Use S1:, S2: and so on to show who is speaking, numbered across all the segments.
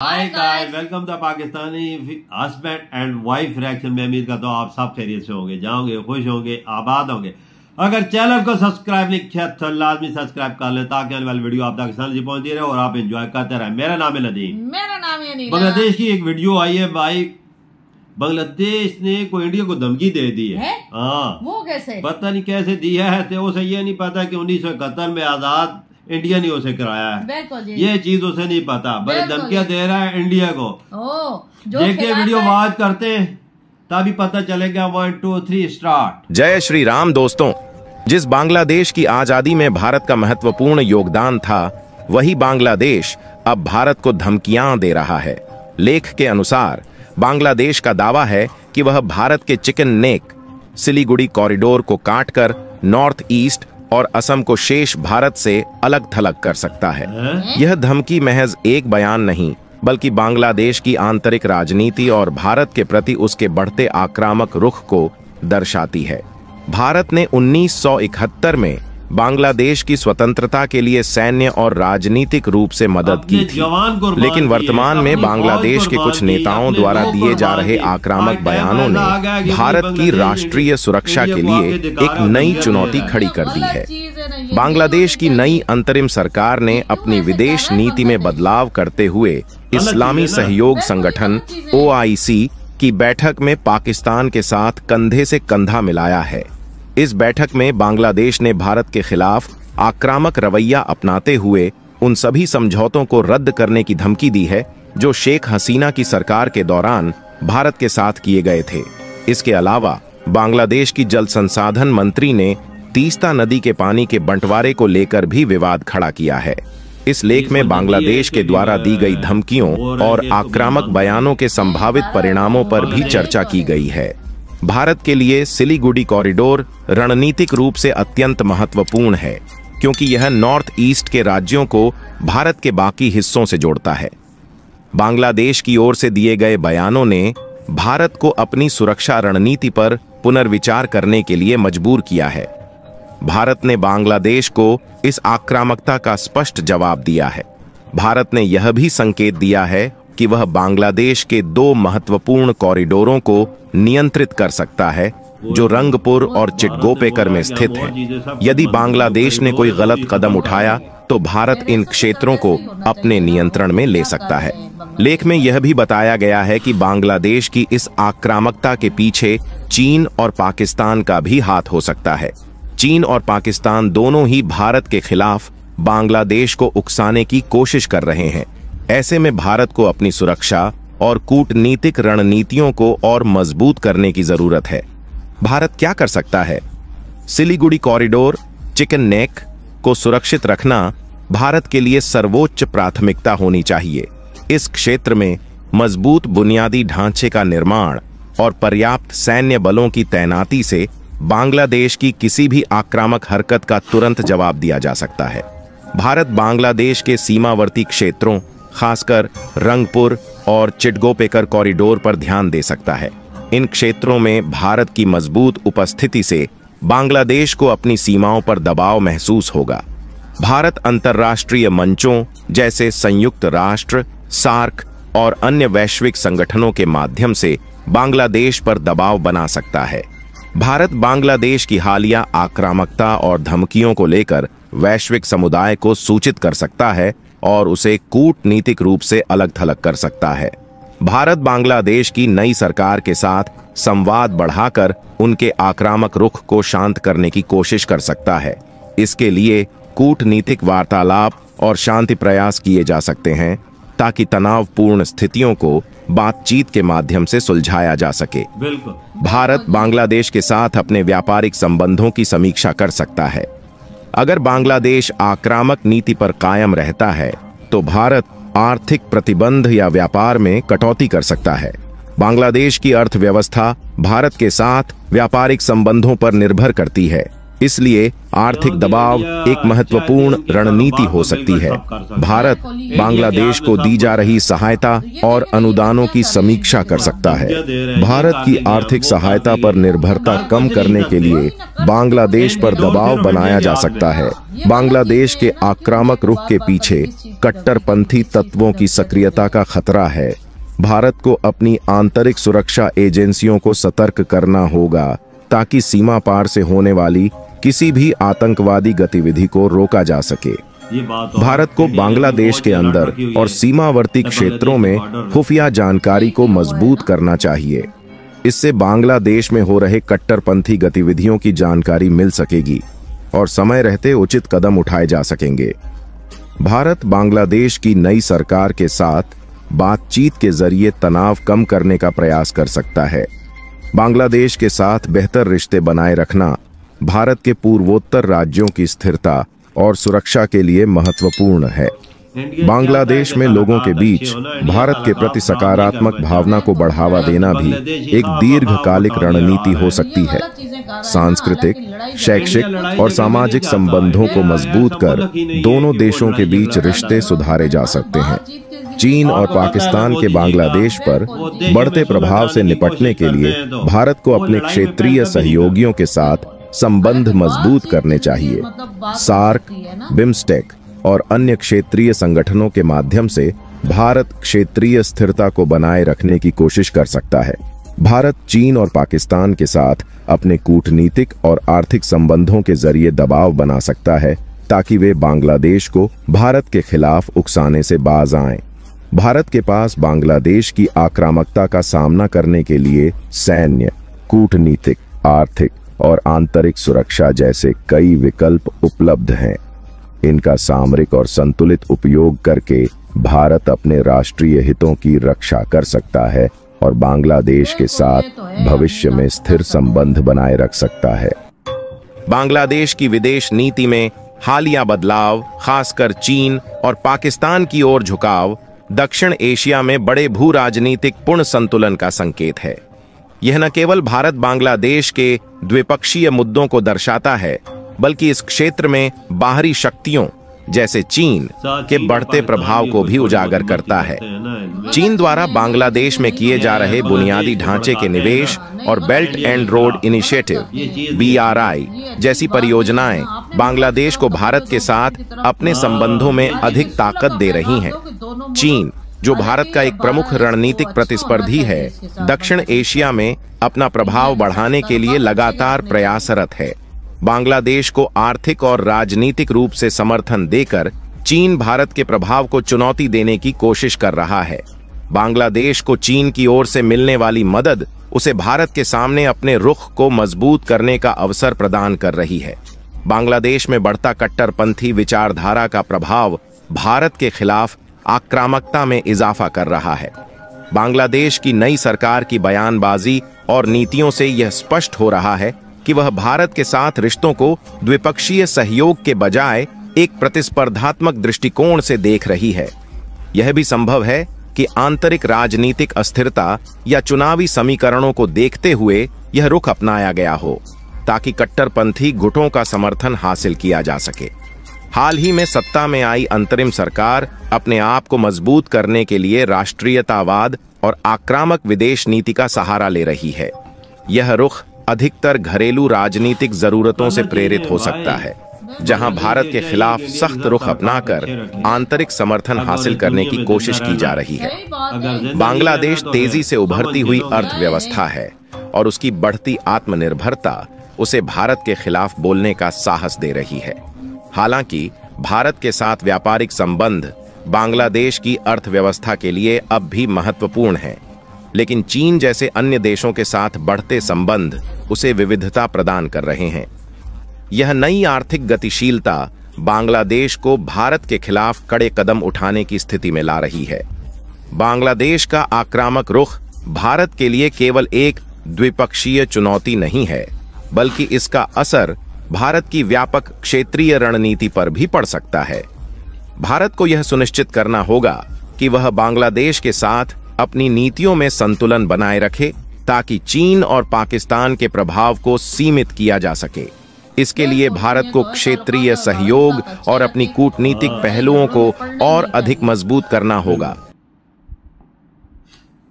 S1: Hi guys, welcome to Pakistani husband and wife reaction में। उम्मीद करता हूँ आप सब खैरियत से होंगे, जाओगे, खुश होंगे, आबाद होंगे। अगर चैनल को सब्सक्राइब नहीं किया तो लाजमी सब्सक्राइब कर ले ताकि आने वाली वीडियो आप तक आसानी से पहुंचती रहे और आप एंजॉय करते रहे। मेरा नाम है नदीम।
S2: मेरा नाम है नीला।
S1: बांग्लादेश की एक वीडियो आई है भाई, बांग्लादेश ने कोई इंडिया को धमकी दे दी है। हाँ,
S2: वो कैसे? पता
S1: नहीं कैसे दिया है, तो उसे ये नहीं पता कि 1971 में आजाद इंडिया ने उसे कराया है। ये चीज उसे नहीं पता, बड़े धमकियां दे रहा है इंडिया को। देखिए वीडियो वाच करते हैं तभी पता चलेगा। 1 2 3 स्टार्ट।
S3: जय श्री राम दोस्तों, जिस बांग्लादेश की आजादी में भारत का महत्वपूर्ण योगदान था, वही बांग्लादेश अब भारत को धमकियां दे रहा है। लेख के अनुसार बांग्लादेश का दावा है कि वह भारत के चिकन नेक सिलीगुड़ी कॉरिडोर को काटकर नॉर्थ ईस्ट और असम को शेष भारत से अलग थलग कर सकता है। यह धमकी महज एक बयान नहीं, बल्कि बांग्लादेश की आंतरिक राजनीति और भारत के प्रति उसके बढ़ते आक्रामक रुख को दर्शाती है। भारत ने 1971 में बांग्लादेश की स्वतंत्रता के लिए सैन्य और राजनीतिक रूप से मदद की थी, लेकिन वर्तमान में बांग्लादेश के कुछ नेताओं द्वारा दिए जा रहे आक्रामक बयानों ने भारत की राष्ट्रीय सुरक्षा के लिए एक नई चुनौती खड़ी कर दी है। बांग्लादेश की नई अंतरिम सरकार ने अपनी विदेश नीति में बदलाव करते हुए इस्लामी सहयोग संगठन OIC की बैठक में पाकिस्तान के साथ कंधे से कंधा मिलाया है। इस बैठक में बांग्लादेश ने भारत के खिलाफ आक्रामक रवैया अपनाते हुए उन सभी समझौतों को रद्द करने की धमकी दी है जो शेख हसीना की सरकार के दौरान भारत के साथ किए गए थे। इसके अलावा बांग्लादेश की जल संसाधन मंत्री ने तीस्ता नदी के पानी के बंटवारे को लेकर भी विवाद खड़ा किया है। इस लेख में बांग्लादेश के द्वारा दी गई धमकियों और आक्रामक बयानों के संभावित परिणामों पर भी चर्चा की गई है। भारत के लिए सिलीगुड़ी कॉरिडोर रणनीतिक रूप से अत्यंत महत्वपूर्ण है, क्योंकि यह नॉर्थ ईस्ट के राज्यों को भारत के बाकी हिस्सों से जोड़ता है। बांग्लादेश की ओर से दिए गए बयानों ने भारत को अपनी सुरक्षा रणनीति पर पुनर्विचार करने के लिए मजबूर किया है। भारत ने बांग्लादेश को इस आक्रामकता का स्पष्ट जवाब दिया है। भारत ने यह भी संकेत दिया है कि वह बांग्लादेश के 2 महत्वपूर्ण कॉरिडोरों को नियंत्रित कर सकता है, जो रंगपुर और चिटगोपेकर में स्थित है। यदि बांग्लादेश ने कोई गलत कदम उठाया तो भारत इन क्षेत्रों को अपने नियंत्रण में ले सकता है। लेख में यह भी बताया गया है कि बांग्लादेश की इस आक्रामकता के पीछे चीन और पाकिस्तान का भी हाथ हो सकता है। चीन और पाकिस्तान दोनों ही भारत के खिलाफ बांग्लादेश को उकसाने की कोशिश कर रहे हैं। ऐसे में भारत को अपनी सुरक्षा और कूटनीतिक रणनीतियों को और मजबूत करने की जरूरत है। भारत क्या कर सकता है? सिलीगुड़ी कॉरिडोर, चिकन नेक को सुरक्षित रखना भारत के लिए सर्वोच्च प्राथमिकता होनी चाहिए। इस क्षेत्र में मजबूत बुनियादी ढांचे का निर्माण और पर्याप्त सैन्य बलों की तैनाती से बांग्लादेश की किसी भी आक्रामक हरकत का तुरंत जवाब दिया जा सकता है। भारत बांग्लादेश के सीमावर्ती क्षेत्रों, खासकर रंगपुर और चिटगोपेकर कॉरिडोर पर ध्यान दे सकता है। इन क्षेत्रों में भारत की मजबूत उपस्थिति से बांग्लादेश को अपनी सीमाओं पर दबाव महसूस होगा। भारत अंतर्राष्ट्रीय मंचों जैसे संयुक्त राष्ट्र, सार्क और अन्य वैश्विक संगठनों के माध्यम से बांग्लादेश पर दबाव बना सकता है। भारत बांग्लादेश की हालिया आक्रामकता और धमकियों को लेकर वैश्विक समुदाय को सूचित कर सकता है और उसे कूटनीतिक रूप से अलग थलग कर सकता है। भारत बांग्लादेश की नई सरकार के साथ संवाद बढ़ाकर उनके आक्रामक रुख को शांत करने की कोशिश कर सकता है। इसके लिए कूटनीतिक वार्तालाप और शांति प्रयास किए जा सकते हैं ताकि तनावपूर्ण स्थितियों को बातचीत के माध्यम से सुलझाया जा सके। भारत बांग्लादेश के साथ अपने व्यापारिक संबंधों की समीक्षा कर सकता है। अगर बांग्लादेश आक्रामक नीति पर कायम रहता है तो भारत आर्थिक प्रतिबंध या व्यापार में कटौती कर सकता है। बांग्लादेश की अर्थव्यवस्था भारत के साथ व्यापारिक संबंधों पर निर्भर करती है। इसलिए आर्थिक दबाव एक महत्वपूर्ण रणनीति हो सकती है। भारत बांग्लादेश को दी जा रही सहायता और अनुदानों की समीक्षा कर सकता है। भारत की आर्थिक सहायता पर निर्भरता कम करने के लिए बांग्लादेश पर दबाव बनाया जा सकता है। बांग्लादेश के आक्रामक रुख के पीछे कट्टरपंथी तत्वों की सक्रियता का खतरा है। भारत को अपनी आंतरिक सुरक्षा एजेंसियों को सतर्क करना होगा ताकि सीमा पार से होने वाली किसी भी आतंकवादी गतिविधि को रोका जा सके। भारत को बांग्लादेश के अंदर और सीमावर्ती क्षेत्रों में खुफिया जानकारी को मजबूत करना चाहिए। इससे बांग्लादेश में हो रहे कट्टरपंथी गतिविधियों की जानकारी मिल सकेगी और समय रहते उचित कदम उठाए जा सकेंगे। भारत बांग्लादेश की नई सरकार के साथ बातचीत के जरिए तनाव कम करने का प्रयास कर सकता है। बांग्लादेश के साथ बेहतर रिश्ते बनाए रखना भारत के पूर्वोत्तर राज्यों की स्थिरता और सुरक्षा के लिए महत्वपूर्ण है। बांग्लादेश में लोगों के बीच भारत के प्रति सकारात्मक भावना को बढ़ावा देना भी एक दीर्घकालिक रणनीति हो सकती है। सांस्कृतिक, शैक्षिक और सामाजिक संबंधों को मजबूत कर दोनों देशों के बीच रिश्ते सुधारे जा सकते हैं। चीन और पाकिस्तान के बांग्लादेश पर बढ़ते प्रभाव से निपटने के लिए भारत को अपने क्षेत्रीय सहयोगियों के साथ संबंध मजबूत करने चाहिए। सार्क, बिम्स्टेक और अन्य क्षेत्रीय संगठनों के माध्यम से भारत क्षेत्रीय स्थिरता को बनाए रखने की कोशिश कर सकता है। भारत चीन और पाकिस्तान के साथ अपने कूटनीतिक और आर्थिक संबंधों के जरिए दबाव बना सकता है ताकि वे बांग्लादेश को भारत के खिलाफ उकसाने से बाज आएं। भारत के पास बांग्लादेश की आक्रामकता का सामना करने के लिए सैन्य, कूटनीतिक, आर्थिक और आंतरिक सुरक्षा जैसे कई विकल्प उपलब्ध हैं। इनका सामरिक और संतुलित उपयोग करके भारत अपने राष्ट्रीय हितों की रक्षा कर सकता है और बांग्लादेश के साथ भविष्य में स्थिर संबंध बनाए रख सकता है। बांग्लादेश की विदेश नीति में हालिया बदलाव, खासकर चीन और पाकिस्तान की ओर झुकाव, दक्षिण एशिया में बड़े भू राजनीतिक पूर्ण संतुलन का संकेत है। यह न केवल भारत बांग्लादेश के द्विपक्षीय मुद्दों को दर्शाता है, बल्कि इस क्षेत्र में बाहरी शक्तियों जैसे चीन के बढ़ते प्रभाव को भी उजागर करता है। चीन द्वारा बांग्लादेश में किए जा रहे बुनियादी ढांचे के निवेश और belt and road initiative (BRI) जैसी परियोजनाएं बांग्लादेश को भारत के साथ अपने संबंधों में अधिक ताकत दे रही हैं। चीन, जो भारत का एक प्रमुख रणनीतिक प्रतिस्पर्धी है, दक्षिण एशिया में अपना प्रभाव बढ़ाने के लिए लगातार प्रयासरत है। बांग्लादेश को आर्थिक और राजनीतिक रूप से समर्थन देकर चीन भारत के प्रभाव को चुनौती देने की कोशिश कर रहा है। बांग्लादेश को चीन की ओर से मिलने वाली मदद उसे भारत के सामने अपने रुख को मजबूत करने का अवसर प्रदान कर रही है। बांग्लादेश में बढ़ता कट्टरपंथी विचारधारा का प्रभाव भारत के खिलाफ आक्रामकता में इजाफा कर रहा है। बांग्लादेश की नई सरकार की बयानबाजी और नीतियों से यह स्पष्ट हो रहा है कि वह भारत के साथ रिश्तों को द्विपक्षीय सहयोग के बजाय एक प्रतिस्पर्धात्मक दृष्टिकोण से देख रही है। यह भी संभव है कि आंतरिक राजनीतिक अस्थिरता या चुनावी समीकरणों को देखते हुए यह रुख अपनाया गया हो ताकि कट्टरपंथी गुटों का समर्थन हासिल किया जा सके। हाल ही में सत्ता में आई अंतरिम सरकार अपने आप को मजबूत करने के लिए राष्ट्रीयतावाद और आक्रामक विदेश नीति का सहारा ले रही है। यह रुख अधिकतर घरेलू राजनीतिक जरूरतों से प्रेरित हो सकता है, जहां भारत के खिलाफ सख्त रुख अपनाकर आंतरिक समर्थन हासिल करने की कोशिश की जा रही है। बांग्लादेश तेजी से उभरती हुई अर्थव्यवस्था है और उसकी बढ़ती आत्मनिर्भरता उसे भारत के खिलाफ बोलने का साहस दे रही है। हालांकि भारत के साथ व्यापारिक संबंध बांग्लादेश की अर्थव्यवस्था के लिए अब भी महत्वपूर्ण हैं, लेकिन चीन जैसे अन्य देशों के साथ बढ़ते संबंध उसे विविधता प्रदान कर रहे हैं। यह नई आर्थिक गतिशीलता बांग्लादेश को भारत के खिलाफ कड़े कदम उठाने की स्थिति में ला रही है। बांग्लादेश का आक्रामक रुख भारत के लिए केवल एक द्विपक्षीय चुनौती नहीं है, बल्कि इसका असर भारत की व्यापक क्षेत्रीय रणनीति पर भी पड़ सकता है। भारत को यह सुनिश्चित करना होगा कि वह बांग्लादेश के साथ अपनी नीतियों में संतुलन बनाए रखे ताकि चीन और पाकिस्तान के प्रभाव को सीमित किया जा सके। इसके लिए भारत को क्षेत्रीय सहयोग और अपनी कूटनीतिक पहलुओं को और अधिक मजबूत करना होगा।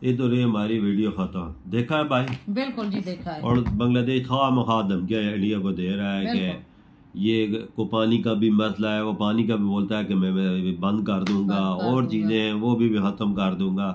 S1: ये तो रही हमारी वीडियो खत्म। देखा है भाई?
S2: बिल्कुल जी देखा है।
S1: और बांग्लादेश खामखा धमकियां इंडिया को दे रहा है कि ये को पानी का भी मसला है, वो पानी का भी बोलता है कि मैं बंद कर दूंगा और चीजें हैं वो भी खत्म कर दूंगा।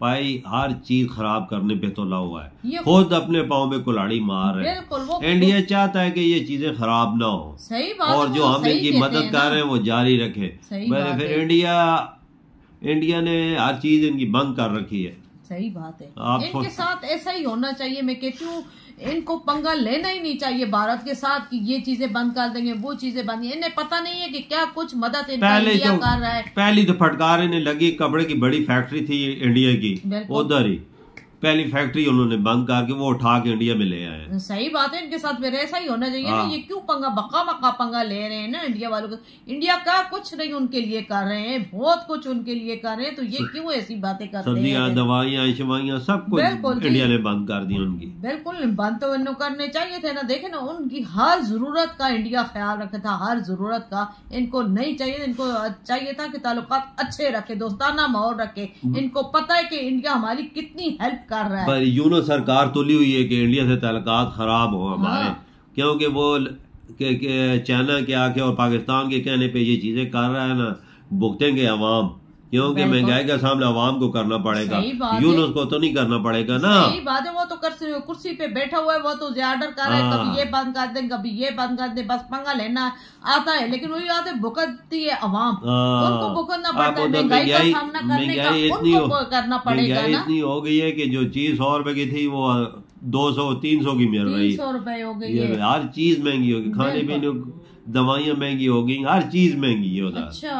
S1: भाई हर चीज खराब करने पे तो ला हुआ है, खुद अपने पाँव में कुल्हाड़ी मार रहे हैं। इंडिया चाहता है कि ये चीजें खराब ना हो,
S2: सही बात,
S1: और जो हम इनकी मदद कर रहे हैं वो जारी रखे। मैंने फिर इंडिया ने हर चीज इनकी बंद कर रखी है।
S2: सही बात है, इनके साथ ऐसा ही होना चाहिए। मैं कहती हूँ इनको पंगा लेना ही नहीं चाहिए भारत के साथ कि ये चीजें बंद कर देंगे, वो चीजें बंद। इन्हें पता नहीं है कि क्या कुछ मदद इंडिया कर रहा है।
S1: पहली तो फटकार इन्हें लगी, कपड़े की बड़ी फैक्ट्री थी इंडिया की, उधर ही पहली फैक्ट्री उन्होंने बंद करके वो उठा के इंडिया में ले आए।
S2: सही बात है, इनके साथ मेरे ऐसा ही होना चाहिए ना। ये क्यों पंगा बका पंगा ले रहे हैं ना इंडिया वालों को। इंडिया का कुछ नहीं उनके लिए कर रहे हैं, बहुत कुछ उनके लिए कर रहे हैं, तो ये क्यों ऐसी बातें करते हैं।
S1: सब्जियां, दवाइयां, शवाइयां सब कुछ इंडिया ने बंद कर दी उनकी।
S2: बिल्कुल बंद तो इन्हों करने चाहिए थे ना। देखे ना, उनकी हर जरूरत का इंडिया ख्याल रखा था, हर जरूरत का। इनको नहीं चाहिए, इनको चाहिए था कि ताल्लुकात अच्छे रखे, दोस्ताना माहौल रखे। इनको पता है कि इंडिया हमारी कितनी हेल्प कर रहा है,
S1: पर यूनो सरकार तुली हुई है कि इंडिया से ताल्लुकात खराब हो हमारे, क्योंकि वो चाइना के आके और पाकिस्तान के कहने पे ये चीजें कर रहा है ना, भुगतेंगे अवाम, क्योंकि महंगाई का सामना अवाम को करना पड़ेगा, यूनुस को तो नहीं करना पड़ेगा ना।
S2: सही बात है, वो तो कुर्सी पे बैठा हुआ है, वो तो ऑर्डर कर रहा है, कभी ये बंद कर दे, कभी ये बंद कर दे, बस पंगा लेना आता है। लेकिन वही आते भुगतती है अवाम, उनको भुगतना पड़ता है। महंगाई का सामना करने का उनको करना पड़ेगा ना।
S1: इतनी हो गई है कि जो चीज 100 रुपए की थी वो 200-300 की मिल रही है,
S2: 300 रुपए हो गई है।
S1: हर चीज महंगी होगी, खाने पीने, दवाइयाँ महंगी हो गई, हर चीज महंगी है उधर।
S2: अच्छा,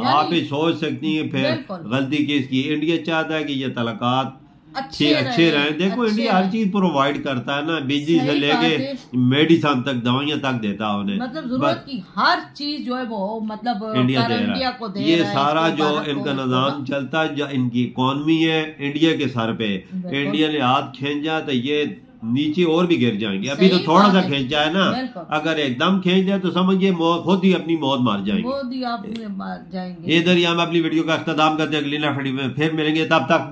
S1: आप ये सोच सकती हैं फिर गलती किसकी। इंडिया चाहता है कि ये तलाकात अच्छे रहे। देखो इंडिया हर चीज प्रोवाइड करता है ना, बिजली से लेके मेडिसिन तक, दवाइयाँ तक देता है उन्हें।
S2: मतलब जरूरत की हर चीज जो है वो मतलब
S1: इंडिया को दे रहा है। ये सारा जो इनका निजाम चलता है, जो इनकी इकोनॉमी है इंडिया के सर पे, इंडिया ने हाथ खींचा तो ये नीचे और भी गिर जाएंगे। अभी तो थोड़ा सा खींचा है ना, अगर एकदम खींच जाए तो समझिए खुद ही अपनी मौत मार जाएंगे। इधर ही हम अपनी वीडियो का अख्ताम करते हैं। अगली वीडियो में फिर मिलेंगे, तब तक